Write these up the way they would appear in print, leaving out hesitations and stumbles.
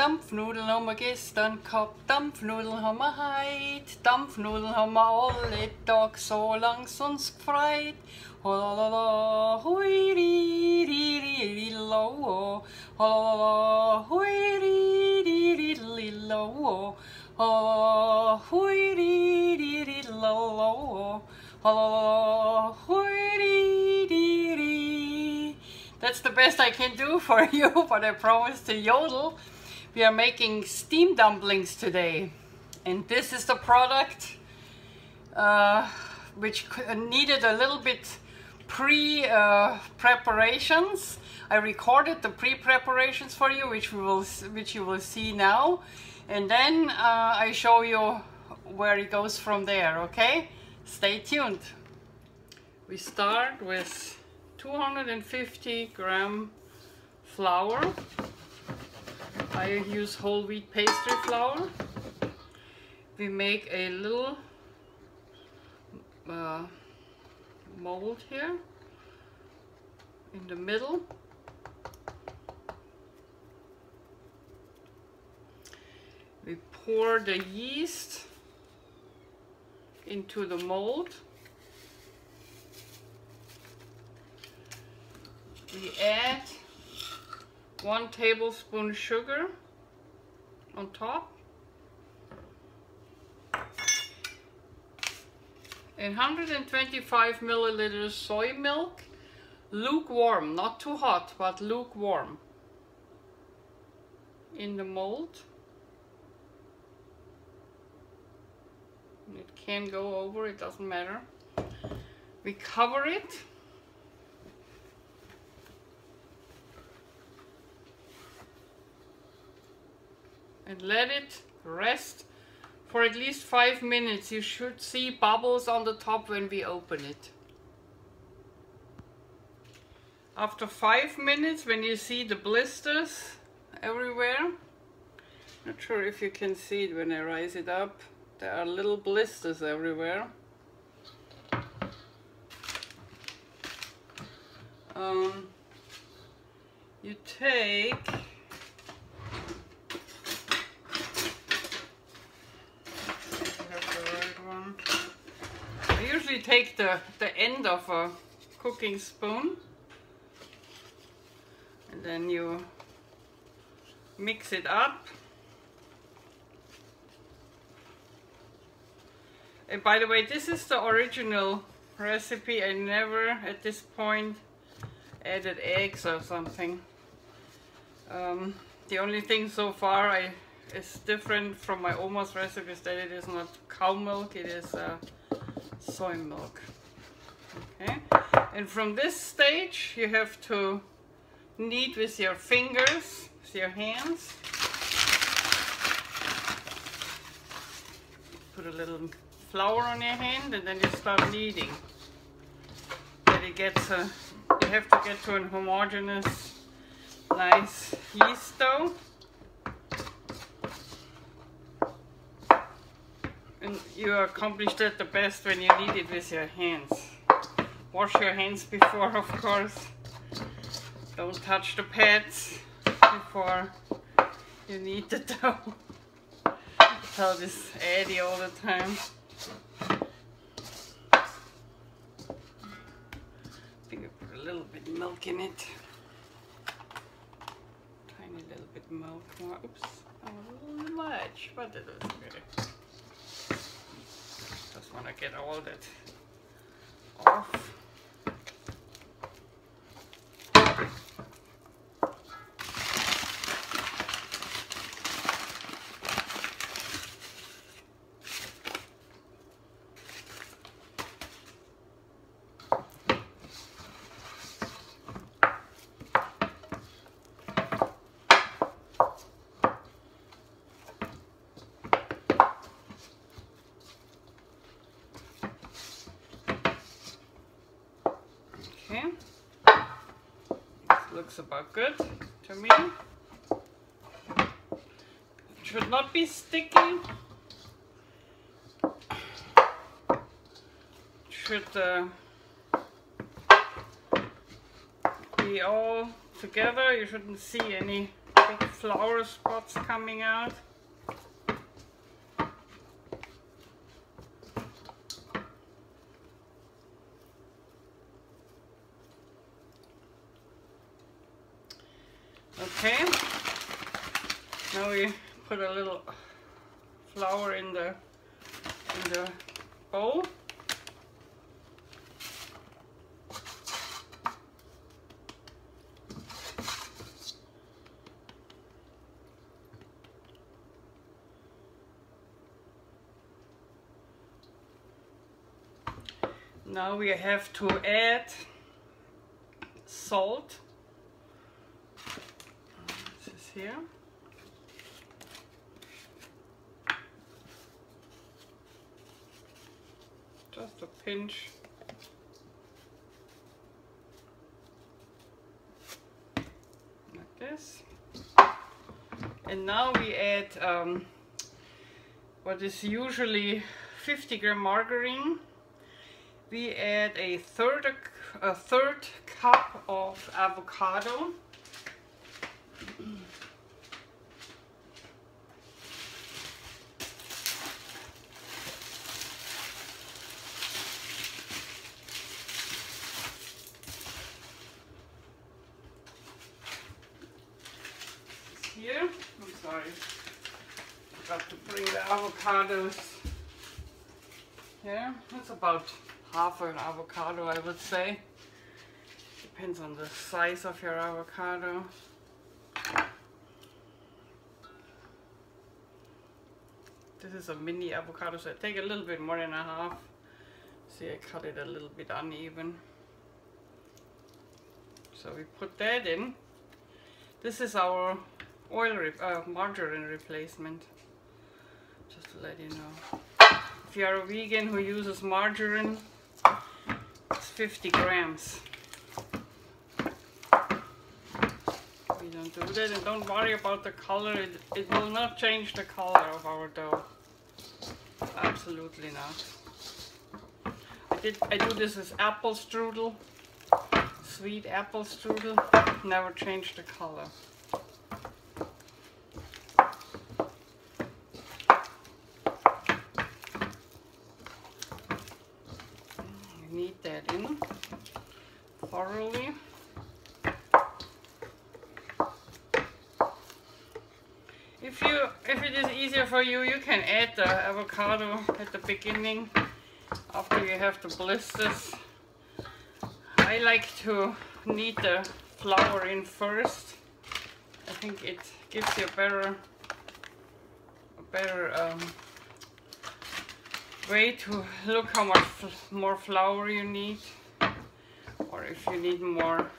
Dampfnudeln haben wir gestern gehabt, Dampfnudeln haben wir heut, Dampfnudeln haben wir alle Tag, so lang's uns gefreut. Holala, hui, ri, ri, ri, ri, lo, holala, hui, ri, ri, ri, ri, lo, holala, hui, ri, ri, ri, lo, holala, hui, ri, ri, ri. That's the best I can do for you, but I promise to yodel. We are making steam dumplings today, and this is the product which needed a little bit pre-preparations. I recorded the pre-preparations for you, which you will see now, and then I show you where it goes from there. Okay, stay tuned. We start with 250 gram flour. I use whole wheat pastry flour. We make a little mold here in the middle. We pour the yeast into the mold. We add 1 tablespoon sugar on top and 125 milliliters soy milk, lukewarm, not too hot, but lukewarm, in the mold. It can go over, it doesn't matter. We cover it. And let it rest for at least 5 minutes. You should see bubbles on the top when we open it. After 5 minutes, when you see the blisters everywhere, not sure if you can see it when I rise it up, there are little blisters everywhere. You take take the end of a cooking spoon and then you mix it up. And by the way, this is the original recipe. I never at this point added eggs or something. The only thing so far is different from my Oma's recipe is that it is not cow milk, it is soy milk. Okay, and from this stage you have to knead with your fingers, with your hands. Put a little flour on your hand and then you start kneading. But it gets you have to get to a homogeneous, nice yeast dough. And you accomplish that the best when you knead it with your hands. Wash your hands before, of course. Don't touch the pads before you knead the dough. I tell this Eddie all the time. I think I put a little bit of milk in it. Tiny little bit milk more. Oops, a little much, but it was good. Just want to get all that off. Okay, this looks about good to me. It should not be sticky. It should be all together. You shouldn't see any big flour spots coming out. Okay, now we put a little flour in the bowl. Now we have to add salt. This is here. Just a pinch. Like this. And now we add what is usually 50 gram margarine. We add a third cup of avocado. Here, I'm sorry, forgot to bring the avocados. Here, it's about half an avocado, I would say. Depends on the size of your avocado. This is a mini avocado, so I take a little bit more than a half. See, I cut it a little bit uneven. So we put that in. This is our margarine replacement, just to let you know. If you are a vegan who uses margarine, it's 50 grams. We don't do that, and don't worry about the color. It will not change the color of our dough. Absolutely not. I do this as apple strudel, sweet apple strudel. Never change the color. Knead that in thoroughly. If it is easier for you, you can add the avocado at the beginning after you have the blisters. I like to knead the flour in first. I think it gives you a better way to look how much more flour you need, or if you need more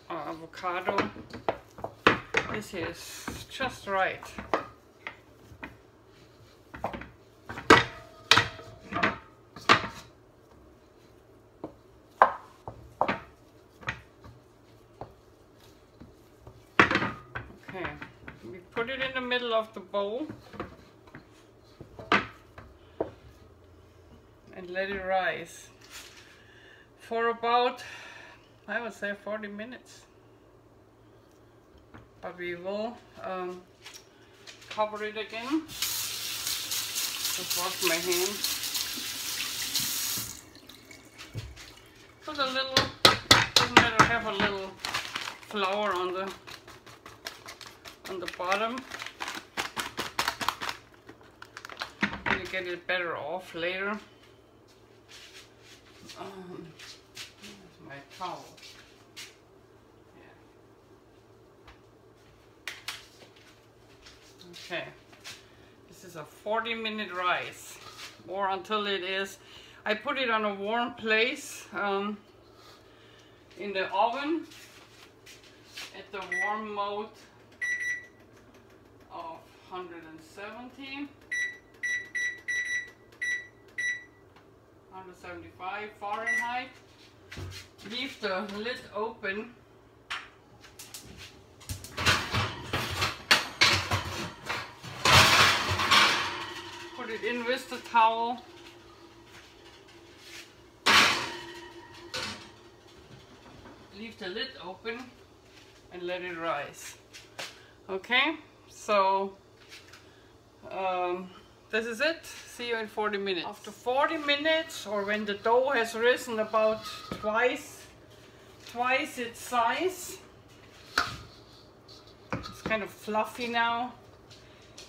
avocado. This is just right. Okay, we put it in the middle of the bowl and let it rise for about, I would say, 40 minutes. But we will cover it again. Just wash my hands. Put a little, doesn't matter, have a little flour on the bottom. And you get it better off later. Here's my towel. Okay, this is a 40-minute rise, or until it is. I put it on a warm place in the oven at the warm mode of 170, 175 Fahrenheit. Leave the lid open. Put it in with the towel. leave the lid open and let it rise. Okay, so this is it. See you in 40 minutes. After 40 minutes, or when the dough has risen about twice its size, it's kind of fluffy now.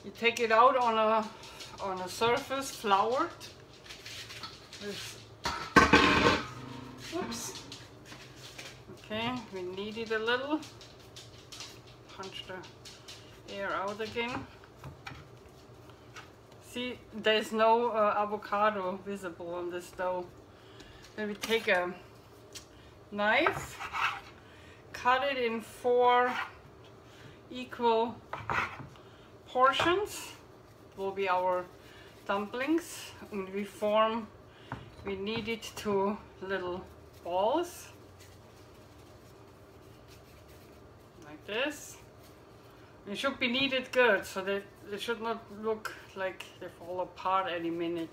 You take it out on a surface, floured. Whoops. Okay, we knead it a little. Punch the air out again. See, there's no avocado visible on this dough. Then we take a knife, cut it in 4 equal portions. Will be our dumplings, and we knead it to little balls like this. It should be kneaded good, so that it should not look like they fall apart any minute.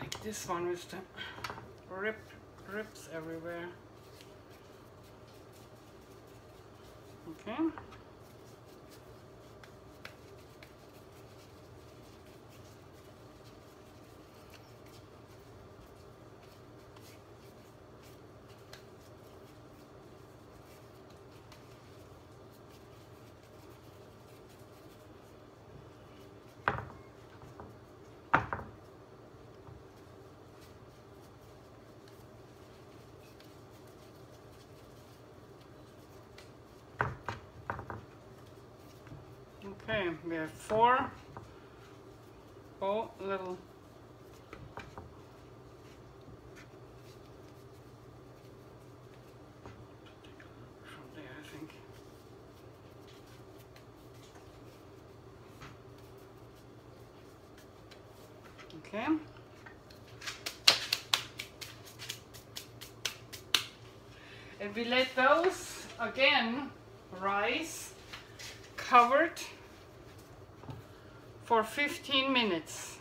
Like this one with the rips everywhere. Okay. Okay, we have 4 little from there, I think. Okay. And we let those again rise covered for 15 minutes.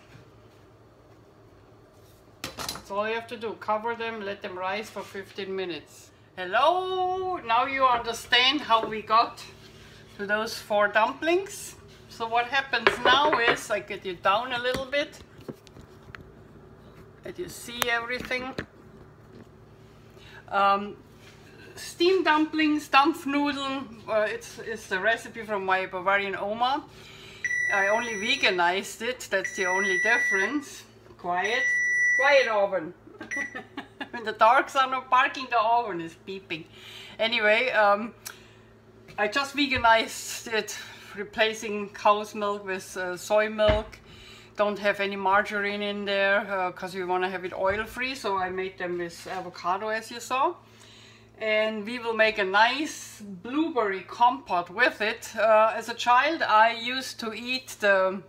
That's all you have to do. Cover them, let them rise for 15 minutes. Hello! Now you understand how we got to those 4 dumplings. So what happens now is, I get you down a little bit, that you see everything. Steamed dumplings, Dampfnudeln, it's the recipe from my Bavarian Oma. I only veganized it, that's the only difference. Quiet oven. When the dogs are not barking, the oven is beeping. Anyway, I just veganized it, replacing cow's milk with soy milk. Don't have any margarine in there because we want to have it oil free, so I made them with avocado, as you saw. And we will make a nice blueberry compote with it. As a child, I used to eat the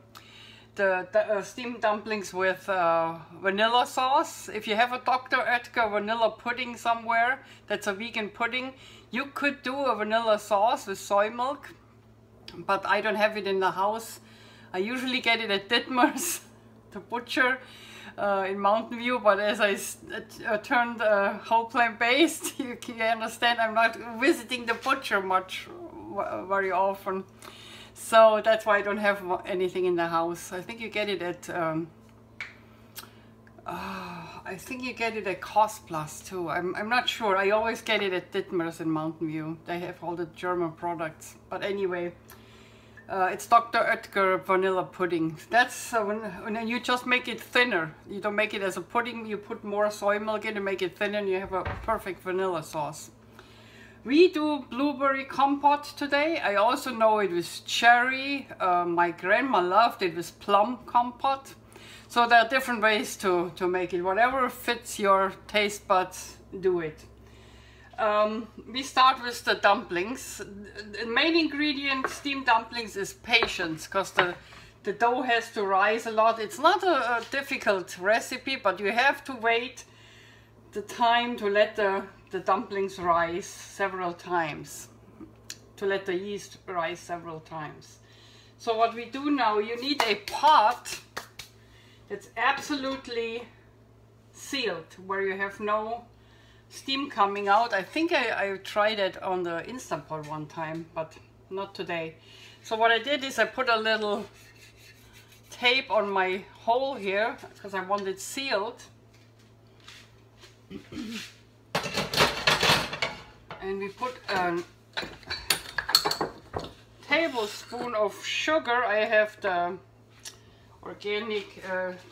steamed dumplings with vanilla sauce. If you have a Dr. Oetker vanilla pudding somewhere, that's a vegan pudding, you could do a vanilla sauce with soy milk, but I don't have it in the house. I usually get it at Dittmer's, the butcher, in Mountain View, but as I turned whole plant-based, you can understand I'm not visiting the butcher very often. So that's why I don't have anything in the house. I think you get it at Cost Plus too. I'm not sure. I always get it at Dittmer's in Mountain View. They have all the German products. But anyway, it's Dr. Oetker vanilla pudding. That's when you just make it thinner. You don't make it as a pudding. You put more soy milk in to make it thinner, and you have a perfect vanilla sauce. We do blueberry compote today. I also know it with cherry. My grandma loved it with plum compote. So there are different ways to make it. Whatever fits your taste buds, do it. We start with the dumplings. The main ingredient, steamed dumplings, is patience, because the dough has to rise a lot. It's not a difficult recipe, but you have to wait the time to let the dumplings rise several times. to let the yeast rise several times. So what we do now, you need a pot that's absolutely sealed, where you have no steam coming out. I think I tried it on the Instant Pot one time, but not today. So what I did is I put a little tape on my hole here because I want it sealed. And we put a tablespoon of sugar. I have the organic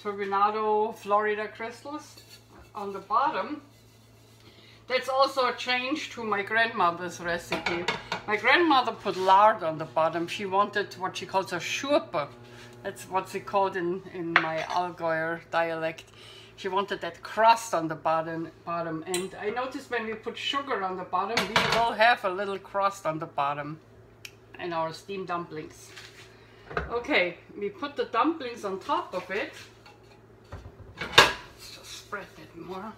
turbinado Florida crystals on the bottom. That's also a change to my grandmother's recipe. My grandmother put lard on the bottom. She wanted what she calls a schurpe. That's what's it called in my Allgäuer dialect. She wanted that crust on the bottom. And I noticed when we put sugar on the bottom, we will have a little crust on the bottom in our steamed dumplings. Okay, we put the dumplings on top of it. Let's just spread it more.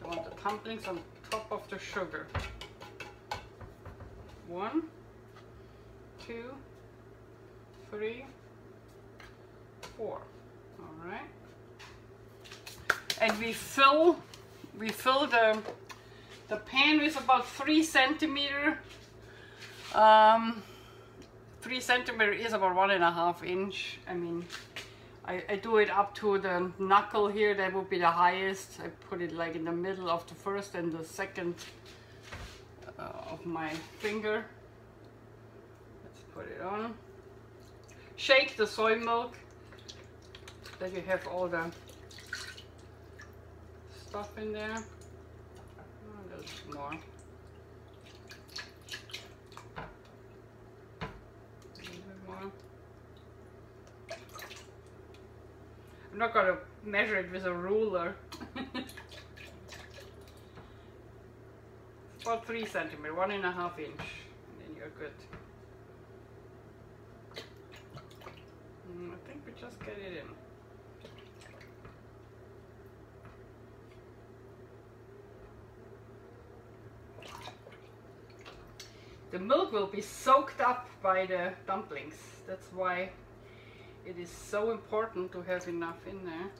I want the dumplings on top of the sugar. 1, 2, 3, 4. All right. And we fill the pan with about 3 centimeter. 3 centimeter is about 1.5 inch. I mean, I do it up to the knuckle here. That would be the highest. I put it like in the middle of the first and the second of my finger. Let's put it on. Shake the soy milk. Then you have all the stuff in there. A little bit more. I'm not going to measure it with a ruler. About 3 centimeters, 1.5 inch, and then you're good. I think we just get it in. The milk will be soaked up by the dumplings. That's why it is so important to have enough in there.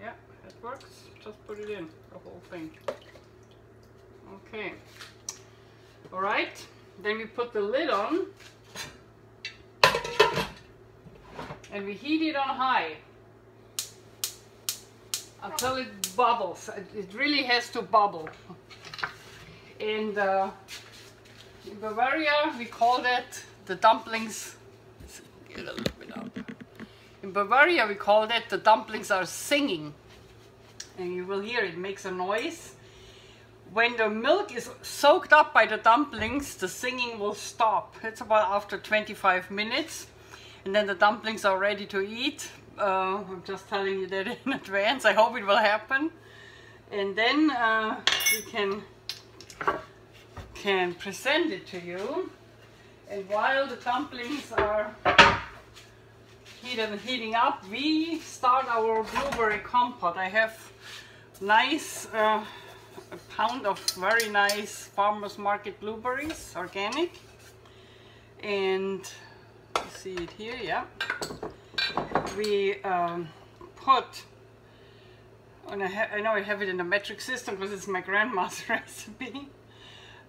Yeah, that works. Just put it in, the whole thing. Okay. Alright, then we put the lid on. And we heat it on high until it bubbles. It really has to bubble. And in Bavaria, we call that the dumplings. Let's get a little bit up. In Bavaria, we call that the dumplings are singing. And you will hear it makes a noise. When the milk is soaked up by the dumplings, the singing will stop. It's about after 25 minutes. And then the dumplings are ready to eat. I'm just telling you that in advance. I hope it will happen. And then we can present it to you. And while the dumplings are heating up, we start our blueberry compote. I have nice a pound of very nice farmers market blueberries, organic, and you see it here. Yeah, we put. And I know I have it in a metric system because it's my grandma's recipe.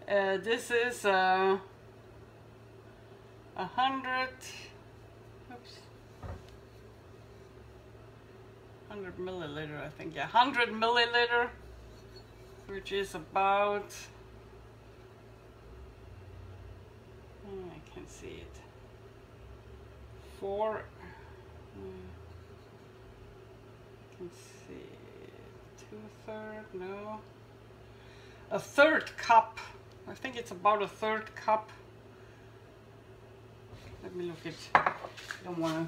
This is 100. Oops. 100 milliliter, I think. Yeah, 100 milliliter, which is about. I can see it. 4. I can see it. 2/3. No. A 1/3 cup. I think it's about a 1/3 cup. Let me look at. I don't want to.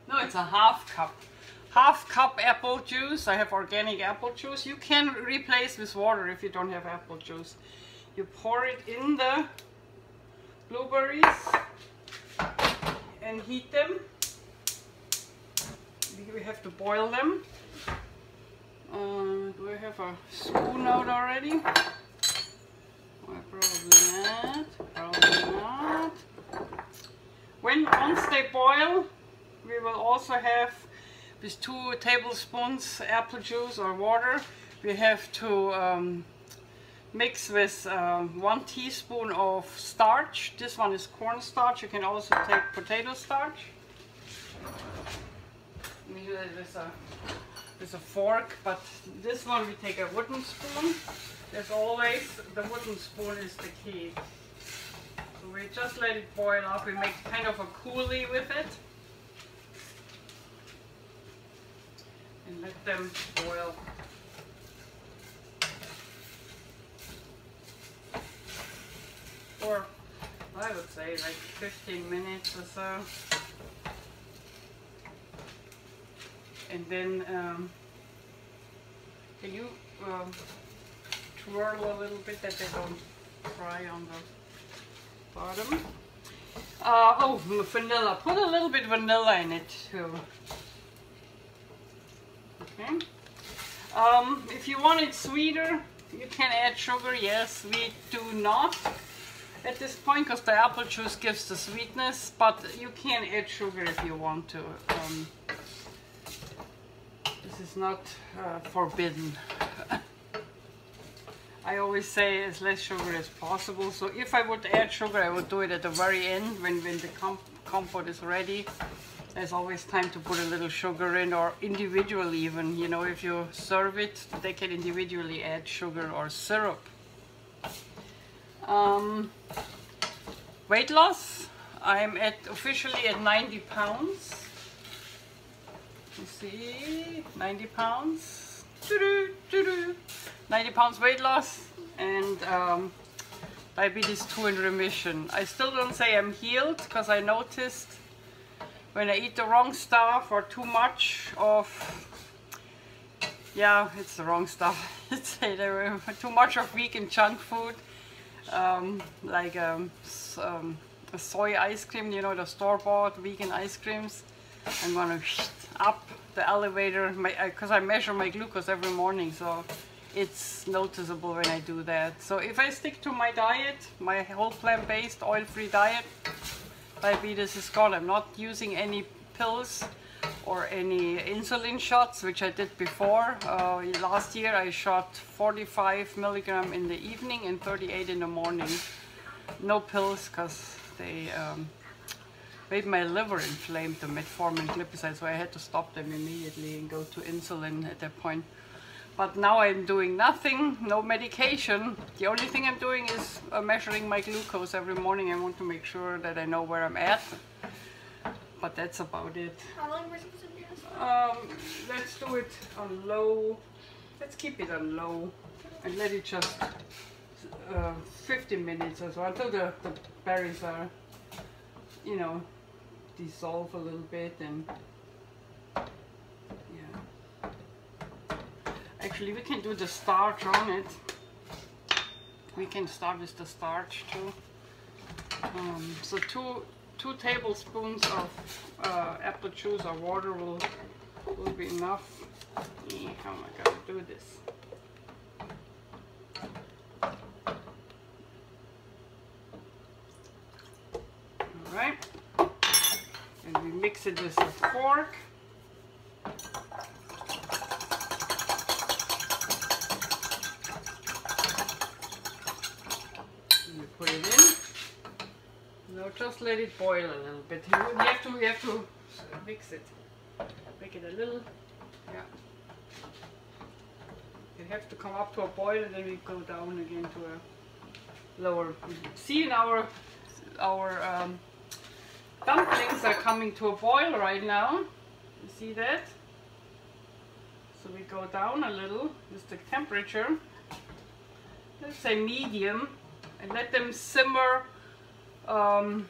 No, it's a 1/2 cup. 1/2 cup apple juice. I have organic apple juice. You can replace with water if you don't have apple juice. You pour it in the blueberries and heat them. We have to boil them. Do I have a spoon out already? Well, probably not. Probably not. Once they boil, we will also have with 2 tablespoons apple juice or water. We have to mix with 1 teaspoon of starch. This one is cornstarch. You can also take potato starch. We do it with a fork, but this one we take a wooden spoon. As always, the wooden spoon is the key. So we just let it boil up. We make kind of a coulis with it. And let them boil. For, I would say, like 15 minutes or so. And then, can you twirl a little bit that they don't fry on the bottom? Oh, vanilla. Put a little bit vanilla in it too. Okay. If you want it sweeter, you can add sugar. Yes, we do not at this point because the apple juice gives the sweetness, but you can add sugar if you want to. This is not forbidden. I always say as less sugar as possible. So if I would add sugar, I would do it at the very end when the compote is ready. There's always time to put a little sugar in, or individually even. You know, if you serve it, they can individually add sugar or syrup. Weight loss. I'm officially at 90 pounds. You see, 90 pounds. 90 pounds weight loss, and diabetes 2 in remission. I still don't say I'm healed because I noticed when I eat the wrong stuff or too much of, yeah, it's the wrong stuff. It's too much of vegan junk food, like a soy ice cream, you know, the store-bought vegan ice creams. I'm gonna up the elevator because I measure my glucose every morning, so it's noticeable when I do that. So if I stick to my diet, my whole plant-based oil-free diet, diabetes is gone. I'm not using any pills or any insulin shots, which I did before. Last year I shot 45 milligram in the evening and 38 in the morning. No pills because they made my liver inflamed, the metformin glycoside, so I had to stop them immediately and go to insulin at that point. But now I'm doing nothing, no medication. The only thing I'm doing is measuring my glucose every morning. I want to make sure that I know where I'm at. But that's about it. How long are we supposed to do this? Let's do it on low. Let's keep it on low and let it just 15 minutes or so until the berries are, you know, dissolve a little bit. And actually, we can do the starch on it. We can start with the starch too. So two tablespoons of apple juice or water will be enough. How am I gonna do this? All right, and we mix it with a fork. Put it in. No, just let it boil a little bit. You have to mix it. Make it a little, yeah. It has to come up to a boil, and then we go down again to a lower. See, in our dumplings are coming to a boil right now. You see that? So we go down a little with the temperature. Let's say medium. And let them simmer, well,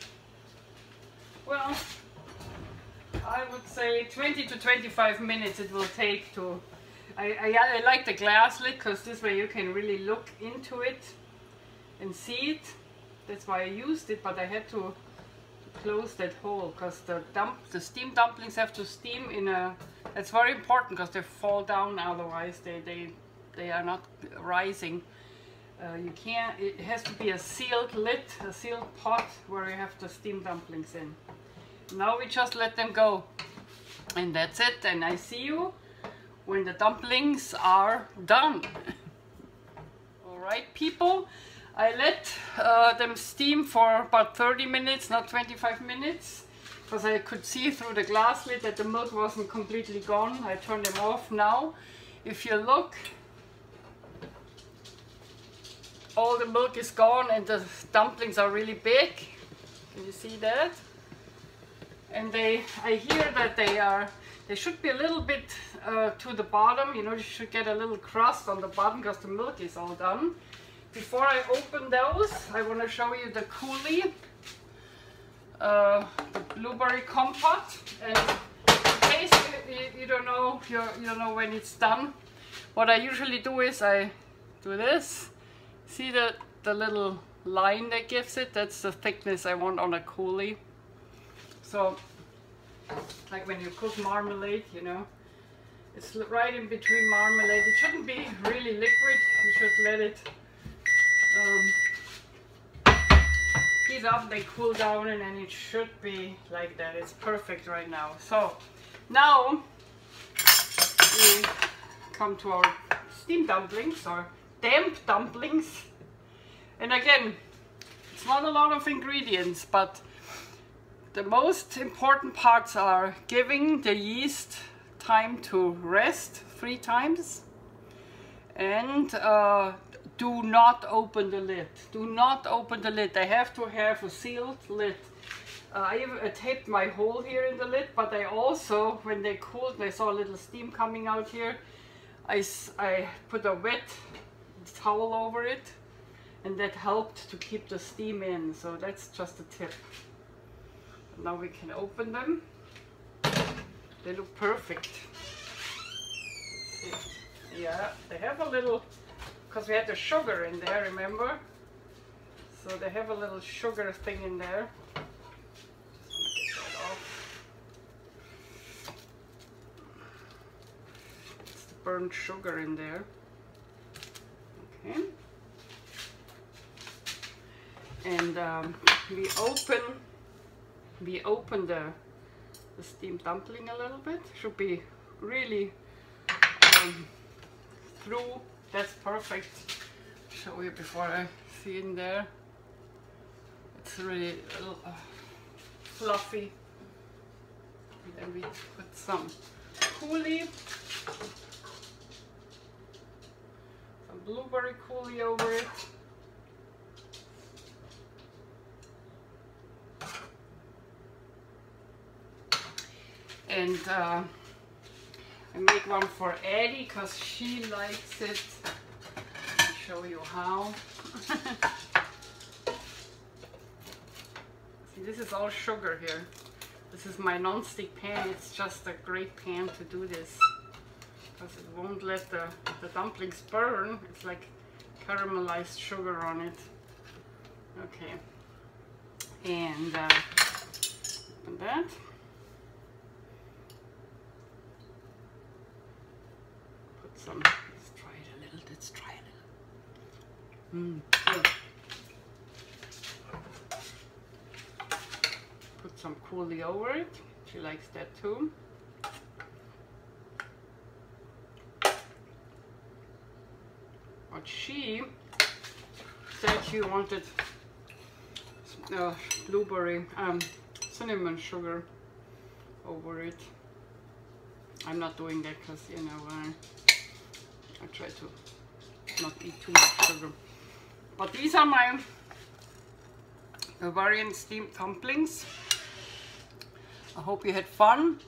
I would say 20 to 25 minutes it will take to, I like the glass lid because this way you can really look into it and see it. That's why I used it, but I had to close that hole, because the steamed dumplings have to steam in a, it's very important because they fall down, otherwise they are not rising. You can't, it has to be a sealed lid, a sealed pot where you have the steamed dumplings in. Now we just let them go, and that's it, and I see you when the dumplings are done. Alright people, I let them steam for about 30 minutes, not 25 minutes, because I could see through the glass lid that the milk wasn't completely gone. I turned them off now. If you look, all the milk is gone and the dumplings are really big. Can you see that? And I hear that they should be a little bit to the bottom. You know, you should get a little crust on the bottom because the milk is all done. Before I open those, I want to show you the coulis, the blueberry compote. And in case you don't know, you don't know when it's done, what I usually do is I do this. See the little line that gives it? That's the thickness I want on a coulis. So, like when you cook marmalade, you know, it's right in between marmalade. It shouldn't be really liquid. You should let it heat up, they cool down, and then it should be like that. It's perfect right now. So now we come to our steamed dumplings, or damp dumplings. And again, it's not a lot of ingredients, but the most important parts are giving the yeast time to rest 3 times, and do not open the lid. Do not open the lid. They have to have a sealed lid. I taped my hole here in the lid, but I also, when they cooled and I saw a little steam coming out here, I put a wet towel over it, and that helped to keep the steam in. So that's just a tip. Now we can open them. They look perfect. Yeah, they have a little, because we had the sugar in there, remember? So they have a little sugar thing in there. Just want to get that off. It's the burnt sugar in there. Okay. And we open the steamed dumpling a little bit. Should be really through. That's perfect. Show you before I see in there. It's really fluffy. And then we put some coulis, some blueberry coulis over it. And I make one for Eddie because she likes it. I'll show you how. See, this is all sugar here. This is my non-stick pan. It's just a great pan to do this because it won't let the dumplings burn. It's like caramelized sugar on it. Okay. And open that. Let's try it a little. Let's try a little. Good. Put some coulis over it. She likes that too. But she said she wanted blueberry, cinnamon sugar over it. I'm not doing that because, you know, I try to not eat too much sugar. But these are my Bavarian steamed dumplings. I hope you had fun,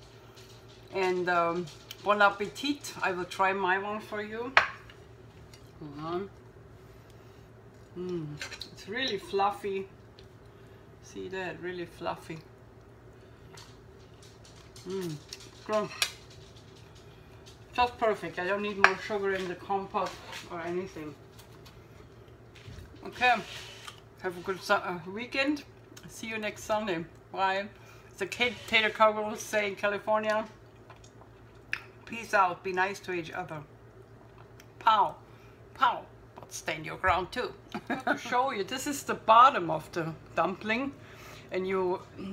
and bon appetit. I will try my one for you. Hold on. It's really fluffy. See that? Really fluffy. Good. Just perfect. I don't need more sugar in the compote or anything. Okay. Have a good weekend. See you next Sunday. Bye. The Tater Cowgirl say in California, peace out, be nice to each other. Pow, pow, but stand your ground too. To show you, this is the bottom of the dumpling, and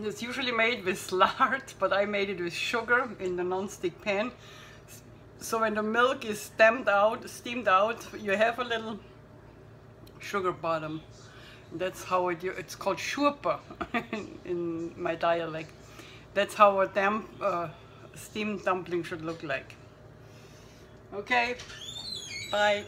it's usually made with lard, but I made it with sugar in the non-stick pan. So when the milk is steamed out, you have a little sugar bottom. That's how it's called shurpa in my dialect. That's how a steamed dumpling should look like. Okay, bye.